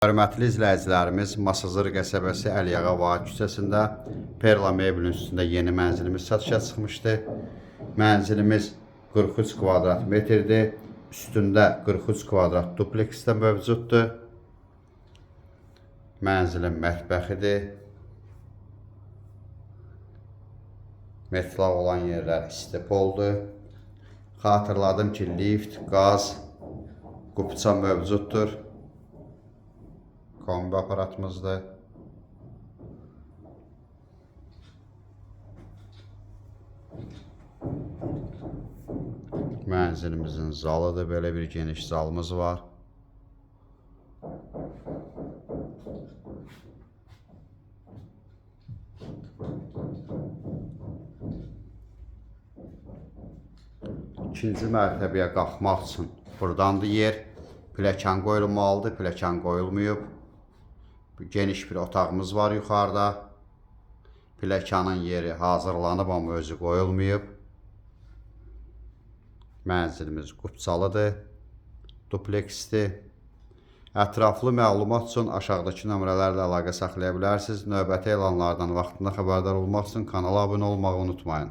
Hörmətli izləyicilərimiz, Masazır qəsəbəsi Əliyağa Vahid küçəsində Perla Mebelin üstündə yeni mənzilimiz satışa çıxmışdı. Mənzilimiz 43 kvadrat metrdir. Üstündə 43 kvadrat dupleks də mövcuddur. Mənzilin mətbəxidir. Metlaq olan yerlər istipoldur. Xatırladım ki, lift, qaz, qupça mövcuddur. Kombi aparatımızdır. Mənzilimizin zalıdır. Belə bir geniş zalımız var. İkinci mərtəbəyə qalxmaq üçün buradandır yer. Pilləkən qoyulmalıdır, pilləkən qoyulmayıb. Geniş bir otağımız var yuxarıda. Pilləkənin yeri hazırlanıb, amma özü qoyulmayıb. Mənzilimiz qupçalıdır, dupleksdir. Ətraflı məlumat üçün aşağıdakı nömrələrlə əlaqə saxlaya bilərsiniz. Növbəti elanlardan vaxtında xəbərdar olmaq üçün kanala abunə olmağı unutmayın.